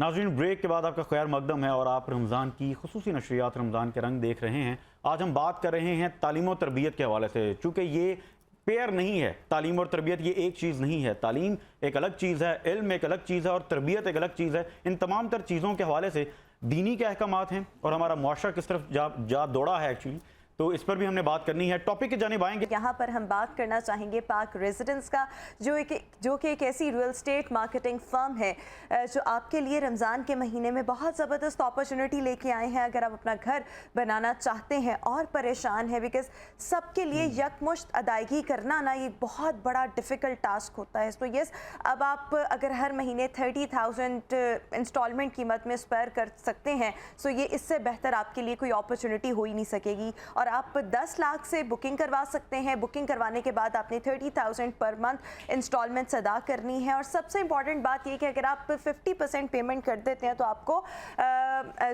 नाज़रीन, ब्रेक के बाद आपका खैर मकदम है और आप रमज़ान की खुसूसी नशरियात रमज़ान के रंग देख रहे हैं। आज हम बात कर रहे हैं तालीम और तरबियत के हवाले से। चूँकि ये पेयर नहीं है, तालीम और तरबियत ये एक चीज़ नहीं है। तालीम एक अलग चीज़ है, इल्म एक अलग चीज़ है और तरबियत एक अलग चीज़ है। इन तमाम तर चीज़ों के हवाले से दीनी के अहकामात हैं और हमारा मुआशरा किस तरफ जा दौड़ा है एक्चुअली, तो इस पर भी हमने बात करनी है। टॉपिक की जानिब आएंगे। यहाँ पर हम बात करना चाहेंगे पाक रेजिडेंस का, जो कि एक ऐसी रियल स्टेट मार्केटिंग फर्म है जो आपके लिए रमज़ान के महीने में बहुत ज़बरदस्त अपॉर्चुनिटी लेके आए हैं। अगर आप अपना घर बनाना चाहते हैं और परेशान है, बिकॉज सबके लिए यकमुश्त अदायगी करना ना ये बहुत बड़ा डिफ़िकल्ट टास्क होता है। तो यस, अब आप अगर हर महीने 30,000 इंस्टॉलमेंट कीमत में स्पेयर कर सकते हैं, सो ये इससे बेहतर आपके लिए कोई अपॉर्चुनिटी हो ही नहीं सकेगी। और आप 10 लाख से बुकिंग करवा सकते हैं। बुकिंग करवाने के बाद आपने 30,000 पर मंथ इंस्टॉलमेंट्स अदा करनी है। और सबसे इंपॉर्टेंट बात यह कि अगर आप 50% पेमेंट कर देते हैं तो आपको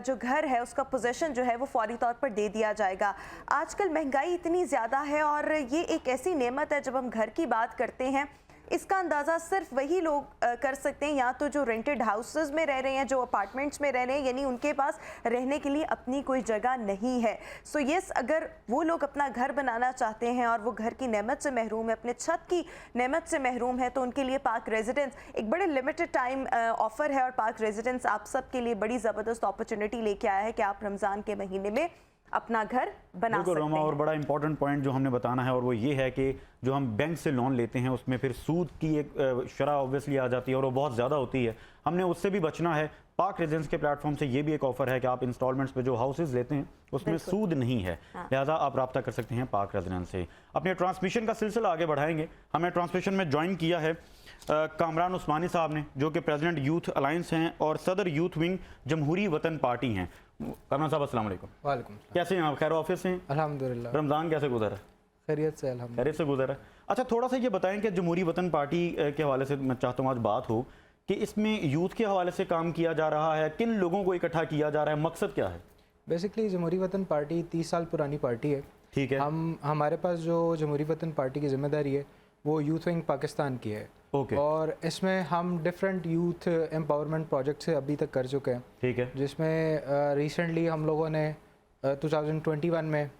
जो घर है उसका पोजीशन जो है वो फौरी तौर पर दे दिया जाएगा। आजकल महंगाई इतनी ज़्यादा है और ये एक ऐसी नेमत है, जब हम घर की बात करते हैं इसका अंदाज़ा सिर्फ वही लोग कर सकते हैं या तो जो रेंटेड हाउसेस में रह रहे हैं, जो अपार्टमेंट्स में रह रहे हैं, यानी उनके पास रहने के लिए अपनी कोई जगह नहीं है। सो यस, अगर वो लोग अपना घर बनाना चाहते हैं और वो घर की नेमत से महरूम है, अपने छत की नेमत से महरूम है, तो उनके लिए पाक रेजिडेंस एक बड़े लिमिटेड टाइम ऑफर है। और पाक रेजिडेंस आप सब के लिए बड़ी ज़बरदस्त अपॉर्चुनिटी लेके आया है कि आप रमज़ान के महीने में अपना घर बना सकते हैं। और बड़ा इंपॉर्टेंट पॉइंट जो हमने बताना है और वो ये है कि जो हम बैंक से लोन लेते हैं उसमें फिर सूद की एक शरह ऑब्वियसली आ जाती है और वो बहुत ज़्यादा होती है। हमने उससे भी बचना है। पाक रेजिडेंस के प्लेटफॉर्म से ये भी एक ऑफर है कि आप इंस्टॉलमेंट्स पे जो हाउसेज लेते हैं उसमें सूद नहीं है। लिहाजा आप रब्ता कर सकते हैं पाक रेजिडेंस से। अपने ट्रांसमिशन का सिलसिला आगे बढ़ाएंगे। हमें ट्रांसमिशन में ज्वाइन किया है कामरान उस्मानी साहब ने, जो कि प्रेसिडेंट यूथ अलायंस हैं और सदर यूथ विंग जमहूरी वतन पार्टी हैं। कामरान साहब अस्सलाम वालेकुम। वालेकुम। कैसे हैं आप? खैर ऑफिस से हैं? अल्हम्दुलिल्लाह। रमज़ान कैसे गुजरा? खैरियत से अल्हम्दुलिल्लाह। खैरियत से गुजरा। अच्छा, थोड़ा सा ये बताएं कि जमहूरी वतन पार्टी के हवाले से मैं चाहता हूँ आज बात हो कि इसमें यूथ के हवाले से काम किया जा रहा है, किन लोगों को इकट्ठा किया जा रहा है, मकसद क्या है? बेसिकली जमहूरी वतन पार्टी 30 साल पुरानी पार्टी है। ठीक है। हमारे पास जो जमहूरी वतन पार्टी की जिम्मेदारी है वो यूथ विंग पाकिस्तान की है। ओके। और इसमें हम डिफरेंट यूथ एम्पावरमेंट प्रोजेक्ट से अभी तक कर चुके हैं। ठीक है। जिसमें रिसेंटली हम लोगों ने 2021 में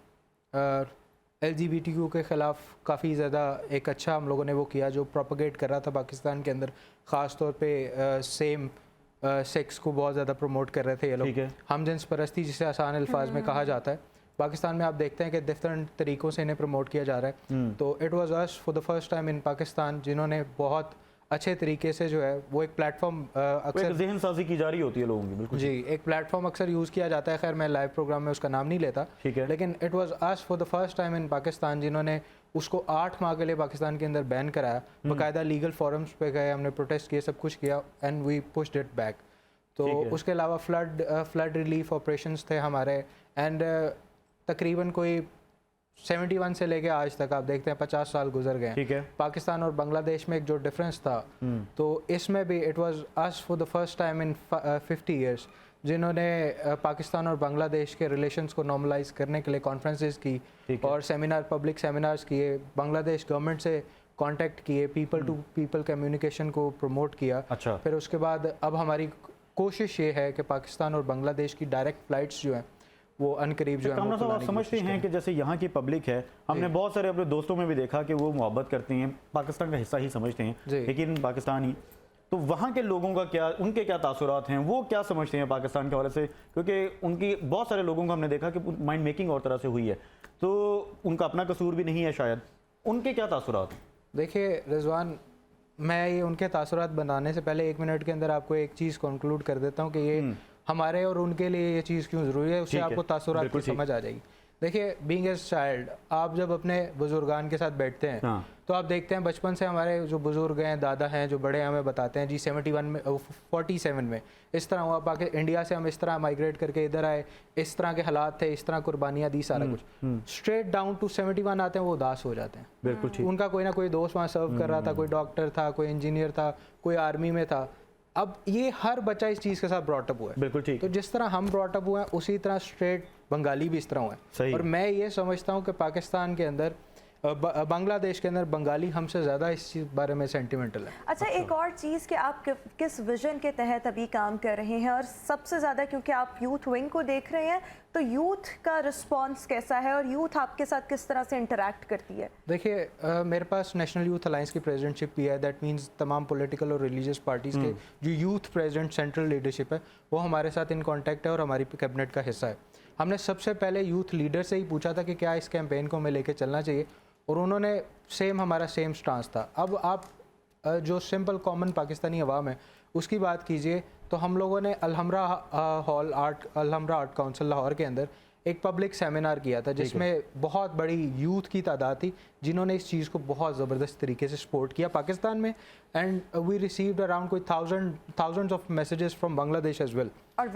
LGBTQ के ख़िलाफ़ काफ़ी ज़्यादा एक अच्छा हम लोगों ने वो किया, जो प्रोपगेट कर रहा था पाकिस्तान के अंदर, ख़ास तौर पे सेम सेक्स को बहुत ज़्यादा प्रमोट कर रहे थे ये लोग। हम जिन्स परस्ती, जिसे आसान अल्फाज में कहा जाता है, पाकिस्तान में आप देखते हैं कि डिफरेंट तरीक़ों से इन्हें प्रमोट किया जा रहा है। तो it was us for the first time in Pakistan जिन्होंने बहुत अच्छे तरीके से जो है वो एक प्लेटफॉर्म अक्सर ज़हन साजी की जा रही होती है लोगों की। बिल्कुल जी, एक प्लेटफॉर्म अक्सर यूज़ किया जाता है। खैर मैं लाइव प्रोग्राम में उसका नाम नहीं लेता, ठीक है, लेकिन it was us for the first time in Pakistan जिन्होंने उसको 8 माह के लिए पाकिस्तान के अंदर बैन कराया। बाकायदा लीगल फोरम्स पे गए, हमने प्रोटेस्ट किए, सब कुछ किया and we pushed it back. तो उसके अलावा फ्लड रिलीफ ऑपरेशंस थे हमारे एंड तकरीबन कोई 71 से लेके आज तक आप देखते हैं 50 साल गुजर गए। ठीक है। पाकिस्तान और बांग्लादेश में एक जो डिफरेंस था, तो इसमें भी it was us for the first time in 50 years जिन्होंने पाकिस्तान और बांग्लादेश के रिलेशंस को नॉर्मलाइज करने के लिए कॉन्फ्रेंसेस की और पब्लिक सेमिनार्स किए, बांग्लादेश गवर्नमेंट से कांटेक्ट किए, पीपल टू पीपल कम्युनिकेशन को प्रमोट किया। अच्छा। फिर उसके बाद अब हमारी कोशिश ये है कि पाकिस्तान और बांग्लादेश की डायरेक्ट फ़्लाइट्स जो हैं वो अनकरीब जो है। आप समझते हैं कि जैसे यहाँ की पब्लिक है, हमने बहुत सारे अपने दोस्तों में भी देखा कि वो मोहब्बत करती हैं, पाकिस्तान का हिस्सा ही समझते हैं, लेकिन पाकिस्तानी, तो वहाँ के लोगों का क्या, उनके क्या तासुरात हैं, वो क्या समझते हैं पाकिस्तान के हवाले से? क्योंकि उनकी बहुत सारे लोगों को हमने देखा कि माइंड मेकिंग और तरह से हुई है, तो उनका अपना कसूर भी नहीं है शायद, उनके क्या तासुरात? देखिए रिजवान, मैं ये उनके तासुरात बनाने से पहले 1 मिनट के अंदर आपको एक चीज़ कंक्लूड कर देता हूँ कि ये हमारे और उनके लिए ये चीज़ क्यों ज़रूरी है, उससे आपको तासुरात की समझ आ जाएगी। देखिए, बीइंग एज चाइल्ड, आप जब अपने बुजुर्गान के साथ बैठते हैं तो आप देखते हैं बचपन से हमारे जो बुजुर्ग हैं, दादा हैं, जो बड़े हमें बताते हैं जी 47 में 47 में इस तरह हुआ, बाकी इंडिया से हम इस तरह माइग्रेट करके इधर आए, इस तरह के हालात थे, इस तरह कुर्बानियाँ दी, सारा कुछ। स्ट्रेट डाउन टू 71 आते हैं, वो उदास हो जाते हैं। बिल्कुल ठीक। उनका कोई ना कोई दोस्त वहाँ सर्व कर रहा था, कोई डॉक्टर था, कोई इंजीनियर था, कोई आर्मी में था। अब ये हर बच्चा इस चीज़ के साथ ब्रॉटअप हुआ है। बिल्कुल ठीक। तो जिस तरह हम ब्रॉटअप हुए हैं उसी तरह स्ट्रेट बंगाली भी इस तरह हुए हैं। और मैं ये समझता हूँ कि पाकिस्तान के अंदर बांग्लादेश के अंदर बंगाली हमसे ज़्यादा इस चीज़ बारे में सेंटिमेंटल है। अच्छा, एक और चीज़ कि आप किस विजन के तहत अभी काम कर रहे हैं, और सबसे ज़्यादा क्योंकि आप यूथ विंग को देख रहे हैं, तो यूथ का रिस्पांस कैसा है और यूथ आपके साथ किस तरह से इंटरेक्ट करती है? देखिए, मेरे पास नेशनल यूथ अलायंस की प्रेसिडेंटशिप भी है। दैट मींस तमाम पॉलिटिकल और रिलीजियस पार्टीज़ के जो यूथ प्रेसिडेंट सेंट्रल लीडरशिप है वो हमारे साथ इन कांटेक्ट है और हमारी कैबिनेट का हिस्सा है। हमने सबसे पहले यूथ लीडर से ही पूछा था कि क्या इस कैंपेन को हमें लेके चलना चाहिए, और उन्होंने हमारा सेम स्टांस था। अब आप जो सिंपल कॉमन पाकिस्तानी अवाम है उसकी बात कीजिए, तो हम लोगों ने अलहमरा आर्ट काउंसिल लाहौर के अंदर एक पब्लिक सेमिनार किया था जिसमें बहुत बड़ी यूथ की तादाद थी जिन्होंने इस चीज़ को बहुत ज़बरदस्त तरीके से सपोर्ट किया पाकिस्तान में। एंड वी रिसीव्ड अराउंड कोई thousands of messages from Bangladesh as well. और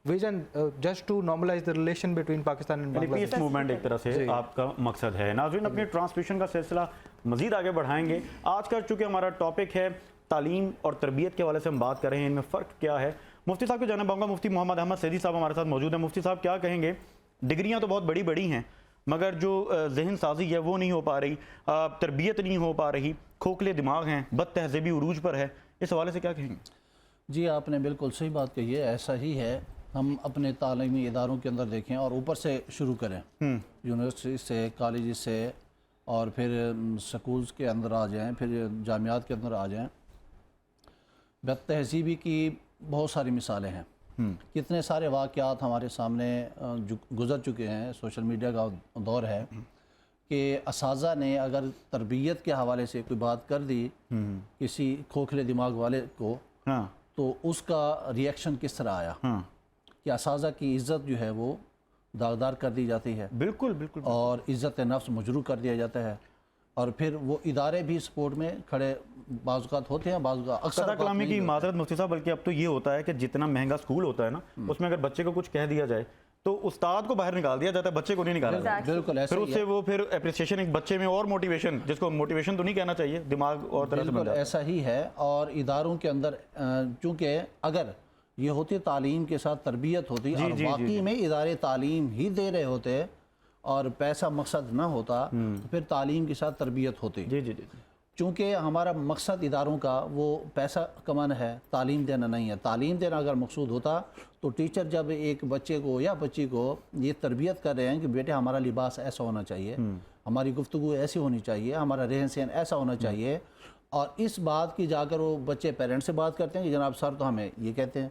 vision just to normalise the relation between Pakistan and Bangladesh. Peace movement एक तरह से आपका मकसद है। नाज़रीन, अपने ट्रांसमिशन का सिलसिला मजीद आगे बढ़ाएंगे। आज का चूँकि हमारा टॉपिक है तालीम और तरबियत के हवाले से हम बात कर रहे हैं, इनमें फ़र्क क्या है। मुफ्ती साहब को जानना चाहूँगा, मुफ्ती मोहम्मद अहमद सैदी साहब हमारे साथ मौजूद हैं। मुफ्ती साहब, क्या कहेंगे, डिग्रियाँ तो बहुत बड़ी बड़ी हैं मगर जो जहन साजी है वो नहीं हो पा रही, तरबियत नहीं हो पा रही, खोखले दिमाग हैं, बद तहज़ीबी उरूज पर है, इस हवाले से क्या कहेंगे? जी, आपने बिल्कुल सही बात कही है, ऐसा ही है। हम अपने तालीमी इदारों के अंदर देखें और ऊपर से शुरू करें, यूनिवर्सिटी से, कॉलेज से, और फिर स्कूल्स के अंदर आ जाएं, फिर जामियात के अंदर आ जाएं। बद तहज़ीबी की बहुत सारी मिसालें हैं। कितने सारे वाक़यात हमारे सामने गुज़र चुके हैं। सोशल मीडिया का दौर है कि असाज़ा ने अगर तरबियत के हवाले से कोई बात कर दी किसी खोखले दिमाग वाले को, तो उसका रिएक्शन किस तरह आया कि असाज़ा की इज़्ज़त जो है वो दागदार कर दी जाती है। बिल्कुल बिल्कुल। और इज़्ज़त नफ्स मजरूह कर दिया जाता है, और फिर वो इदारे भी सपोर्ट में खड़े बाज़ात होते हैं। अक्सर कलामी की माजरत मुफ्ती साहब, बल्कि अब तो ये होता है कि जितना महंगा स्कूल होता है ना, उसमें अगर बच्चे को कुछ कह दिया जाए तो उस्ताद को बाहर निकाल दिया जाता है, बच्चे को नहीं निकाला जाता। बिल्कुल, फिर उससे वो फिर एप्रिसिएशन एक बच्चे में और मोटिवेशन, जिसको मोटिवेशन तो नहीं कहना चाहिए, दिमाग और तरह से बन जाता है। ऐसा ही है। और इदारों के अंदर चूँकि अगर ये होती तालीम के साथ तरबियत होती और वाकई में इदारे तालीम ही दे रहे होते और पैसा मकसद ना होता, तो फिर तालीम के साथ तरबियत होती। जी जी जी। चूँकि हमारा मकसद इदारों का वो पैसा कमाना है, तालीम देना नहीं है। तालीम देना अगर मकसूद होता तो टीचर जब एक बच्चे को या बच्ची को ये तरबियत कर रहे हैं कि बेटे हमारा लिबास ऐसा होना चाहिए, हमारी गुफ्तगू ऐसी होनी चाहिए, हमारा रहन सहन ऐसा होना चाहिए, और इस बात की जाकर वो बच्चे पेरेंट्स से बात करते हैं कि जनाब सर तो हमें ये कहते हैं।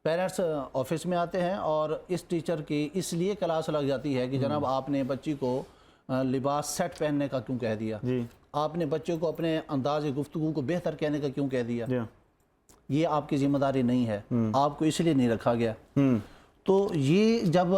पेरेंट्स ऑफिस में आते हैं और इस टीचर की इसलिए क्लास लग जाती है कि जनाब आपने बच्ची को लिबास सेट पहनने का क्यों कह दिया, आपने बच्चे को अपने अंदाज गुफ्तगू को बेहतर कहने का क्यों कह दिया, ये आपकी जिम्मेदारी नहीं है, आपको इसलिए नहीं रखा गया। तो ये जब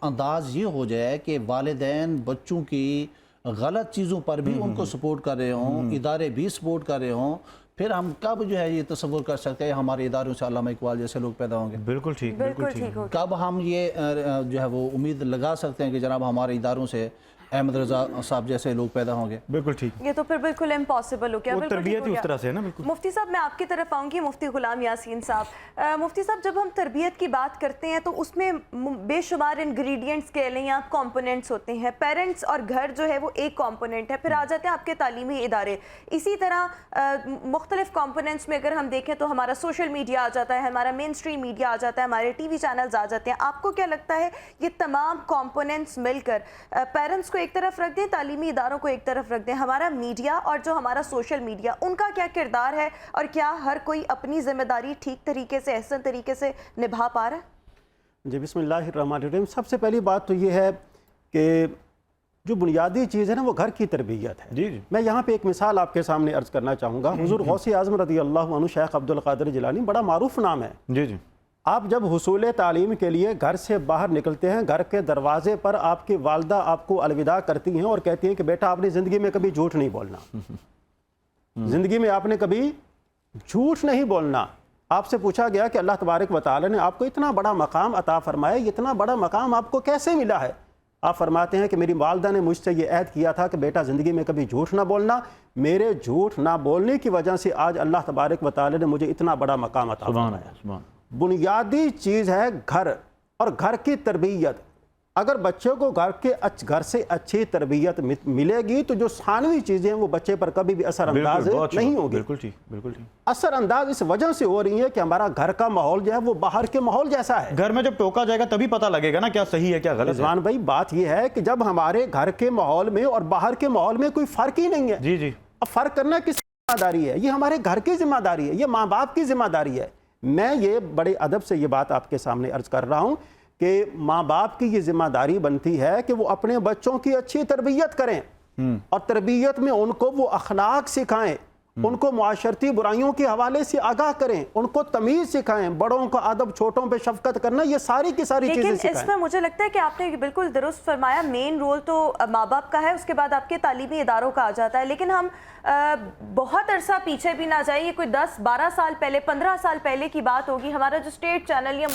अंदाज ये हो जाए कि वालिदैन बच्चों की गलत चीज़ों पर भी उनको सपोर्ट कर रहे हों, इदारे भी सपोर्ट कर रहे हों, फिर हम कब जो है ये तस्वुर कर सकते हैं हमारे इदारों से अल्लामा इकबाल जैसे लोग पैदा होंगे। बिल्कुल ठीक, बिल्कुल ठीक। कब हम ये जो है वो उम्मीद लगा सकते हैं कि जनाब हमारे इदारों से अहमद रजा साहब जैसे लोग पैदा होंगे। बिल्कुल ठीक। ये तो फिर बिल्कुल इम्पॉसिबल हो गया। तरबियत ही उस तरह से है ना। बिल्कुल। मुफ्ती साहब, मैं आपकी तरफ आऊँगी, मुफ्ती गुलाम यासीन साहब। मुफ्ती साहब, जब हम तरबियत की बात करते हैं तो उसमें बेशुमार इंग्रेडिएंट्स कह लें या कंपोनेंट्स होते हैं। पेरेंट्स और घर जो है वो एक कंपोनेंट है, फिर आ जाते हैं आपके तालीमी इदारे। इसी तरह मुख्तलिफ कंपोनेंट्स में अगर हम देखें तो हमारा सोशल मीडिया आ जाता है, हमारा मेन स्ट्रीम मीडिया आ जाता है, हमारे TV चैनल्स आ जाते हैं। आपको क्या लगता है ये तमाम कंपोनेंट्स मिलकर पेरेंट्स को एक तरफ रख दें, तालीमी इदारों को एक तरफ रख दें, हमारा मीडिया और जो हमारा सोशल मीडिया, उनका क्या किरदार है और क्या हर कोई अपनी जिम्मेदारी ठीक तरीके से, एहसन तरीके से निभा पा रहा है? जी, बिस्मिल्लाहिर्रहमानिर्रहीम। सबसे पहली बात तो ये है कि जो बुनियादी चीज़ है ना वो घर की तरबियत है। जी। मैं यहाँ पे एक मिसाल आपके सामने अर्ज़ करना चाहूँगा। हुज़ूर गौसे आज़म रज़ियल्लाहु अन्हु शेख अब्दुल क़ादिर जिलानी बड़ा मारूफ नाम है। जी जी। आप जब हुसूल तालीम के लिए घर से बाहर निकलते हैं, घर के दरवाजे पर आपकी वालदा आपको अलविदा करती हैं और कहती हैं कि बेटा आपने ज़िंदगी में कभी झूठ नहीं बोलना, ज़िंदगी में आपने कभी झूठ नहीं बोलना। आपसे पूछा गया कि अल्लाह तबारक व तआला ने आपको इतना बड़ा मकाम अता फरमाया, इतना बड़ा मकाम आपको कैसे मिला है? आप फरमाते हैं कि मेरी वालदा ने मुझसे ये ऐद किया था कि बेटा ज़िंदगी में कभी झूठ ना बोलना, मेरे झूठ ना बोलने की वजह से आज अल्लाह तबारक व तआला ने मुझे इतना बड़ा मकाम अता फरमाया। बुनियादी चीज़ है घर और घर की तरबियत। अगर बच्चे को घर से अच्छी तरबियत मिलेगी तो जो सानवी चीज़ें हैं वो बच्चे पर कभी भी असरअंदाज नहीं होगी। बिल्कुल ठीक, बिल्कुल ठीक। असरअंदाज इस वजह से हो रही है कि हमारा घर का माहौल जो है वो बाहर के माहौल जैसा है। घर में जब टोका जाएगा तभी पता लगेगा ना क्या सही है क्या गलत है। रिजवान भाई, बात यह है कि जब हमारे घर के माहौल में और बाहर के माहौल में कोई फर्क ही नहीं है। जी जी। अब फर्क करना किस जिम्मेदारी है? ये हमारे घर की जिम्मेदारी है, ये माँ बाप की जिम्मेदारी है। मैं ये बड़े अदब से ये बात आपके सामने अर्ज कर रहा हूँ कि माँ बाप की ये जिम्मेदारी बनती है कि वो अपने बच्चों की अच्छी तरबियत करें और तरबियत में उनको वो अखलाक सिखाएं, उनको मुआशरती बुराइयों के हवाले से आगाह करें, उनको तमीज़ सिखाएं, बड़ों का अदब, छोटों पे शफकत करना, ये सारी की सारी चीज़ें सिखाएं। लेकिन इसमें मुझे लगता है कि आपने बिल्कुल दुरुस्त फरमाया, मेन रोल तो माँ बाप का है, उसके बाद आपके तालीमी इदारों का आ जाता है। लेकिन हम बहुत अरसा पीछे भी ना जाइए, कोई 10-12 साल पहले, 15 साल पहले की बात होगी, हमारा जो स्टेट चैनल या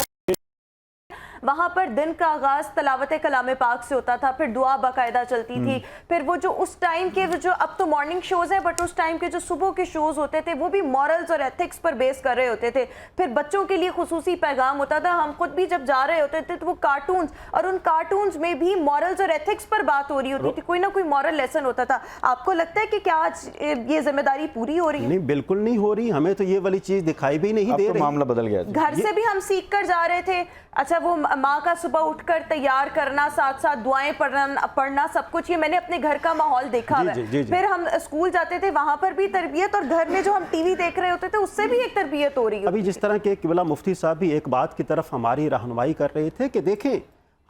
वहाँ पर दिन का आगाज तलावत कलाम पाक से होता था, फिर दुआ बाकायदा चलती थी, फिर वो जो उस टाइम के जो अब तो मॉर्निंग शोज हैं बट उस टाइम के जो सुबह के शोज होते थे वो भी मॉरल्स और एथिक्स पर बेस कर रहे होते थे। फिर बच्चों के लिए खुसूसी पैगाम होता था। हम खुद भी जब जा रहे होते थे तो वो कार्टून्स, और उन कार्टून्स में भी मॉरल्स और एथिक्स पर बात हो रही होती थी, कोई ना कोई मॉरल लेसन होता था। आपको लगता है कि क्या आज ये जिम्मेदारी पूरी हो रही है? नहीं, बिल्कुल नहीं हो रही। हमें तो ये वाली चीज़ दिखाई भी नहीं दे रही। मामला बदल गया। घर से भी हम सीख कर जा रहे थे। अच्छा, वो माँ का सुबह उठकर तैयार करना, साथ साथ दुआएं पढ़ना सब कुछ, ये मैंने अपने घर का माहौल देखा है। फिर हम स्कूल जाते थे, वहां पर भी तरबियत, और घर में जो हम टीवी देख रहे होते थे उससे भी एक तरबियत हो रही है। अभी जिस तरह के किबला मुफ्ती साहब भी एक बात की तरफ हमारी रहनुमाई कर रहे थे कि देखें,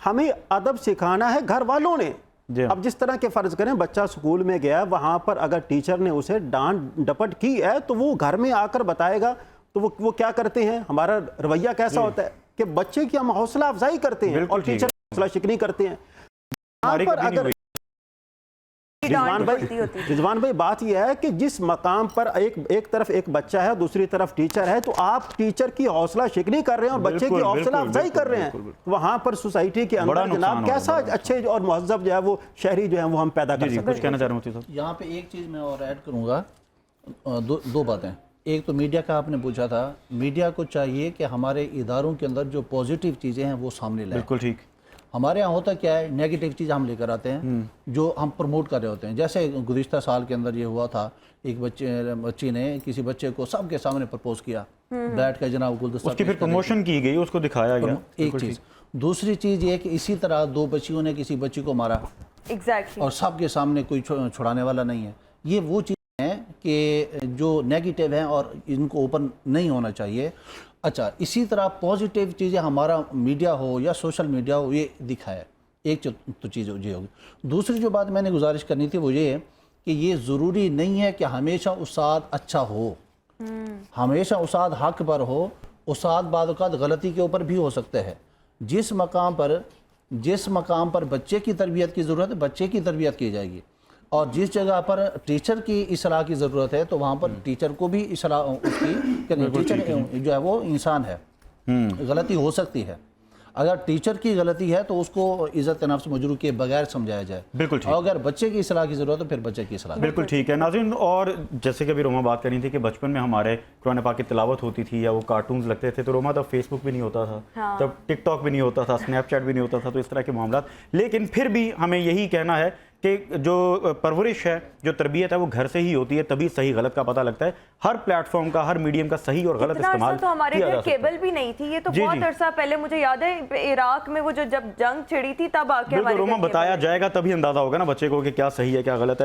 हमें अदब सिखाना है घर वालों ने। अब जिस तरह के फर्ज करें, बच्चा स्कूल में गया, वहां पर अगर टीचर ने उसे डांट डपट की है तो वो घर में आकर बताएगा। तो वो क्या करते हैं, हमारा रवैया कैसा होता है कि बच्चे की हम हौसला अफजाई करते हैं और टीचर हौसला शिकनी करते हैं। पर अगर रिजवान भाई, बात यह है कि जिस मकाम पर एक तरफ एक बच्चा है, दूसरी तरफ टीचर है, तो आप टीचर की हौसला शिकनी कर रहे हैं और बच्चे की हौसला अफजाई कर रहे हैं। वहां पर सोसाइटी के अंदर जनाब कैसा अच्छे और मुहज्जब जो है वो शहरी जो है वो हम पैदा कर सकते हैं। कुछ कहना चाह रहे हैं साहब? यहाँ पे एक चीज़ मैं और ऐड करूँगा, दो बातें। एक तो मीडिया का आपने पूछा था, मीडिया को चाहिए कि हमारे इदारों के अंदर जो पॉजिटिव चीज़ें हैं वो सामने लाएं। बिल्कुल ठीक। हमारे यहाँ होता क्या है, नेगेटिव चीज़ हम लेकर आते हैं जो हम प्रमोट कर रहे होते हैं। जैसे गुज़िश्ता साल के अंदर ये हुआ था, एक बच्ची ने किसी बच्चे को सबके सामने प्रपोज किया, बैठ कर जनाब गुलदस्ता, उसकी फिर प्रमोशन की गई, उसको दिखाया गया। एक चीज़। दूसरी चीज़ ये कि इसी तरह 2 बच्चियों ने किसी बच्ची को मारा, और सबके सामने कोई छुड़ाने वाला नहीं है। ये वो चीज़ है कि जो नेगेटिव हैं और इनको ओपन नहीं होना चाहिए। अच्छा, इसी तरह पॉजिटिव चीज़ें हमारा मीडिया हो या सोशल मीडिया हो ये दिखाए, एक तो चीज़ ये होगी। दूसरी जो बात मैंने गुजारिश करनी थी वो ये है कि ये ज़रूरी नहीं है कि हमेशा उस्ताद अच्छा हो, हमेशा उस्ताद हक पर हो। उस्ताद बाद औक़ात गलती के ऊपर भी हो सकते हैं। जिस मकाम पर बच्चे की तरबियत की ज़रूरत है, बच्चे की तरबियत की जाएगी, और जिस जगह पर टीचर की इस्लाह की ज़रूरत है तो वहाँ पर टीचर को भी इस्लाह उसकी, टीचर जो है वो इंसान है, गलती हो सकती है। अगर टीचर की गलती है तो उसको इज़्ज़त नफ्स मजरू के बगैर समझाया जाए। बिल्कुल ठीक। और अगर बच्चे की इस्लाह की ज़रूरत है फिर बच्चे की इस्लाह। बिल्कुल ठीक है नाज़रीन। और जैसे कि अभी रोमा बात कर रही थी कि बचपन में हमारे कुरान पाक की तिलावत होती थी या वो कार्टून्स लगते थे, तो रोमा तब फेसबुक भी नहीं होता था, तब टिकटॉक भी नहीं होता था, स्नैपचैट भी नहीं होता था, तो इस तरह के मामला। लेकिन फिर भी हमें यही कहना है कि जो परवरिश है, जो तरबियत है, वो घर से ही होती है, तभी सही गलत का पता लगता है। हर प्लेटफॉर्म का, हर मीडियम का सही और गलत इस्तेमाल तो हमारे घर केबल भी नहीं थी, ये तो बहुत अरसा पहले, मुझे याद है इराक में वो जो जब जंग छिड़ी थी तब आके हमारे रोमा बताया जाएगा तभी अंदाजा होगा ना बच्चे को कि क्या सही है क्या गलत है।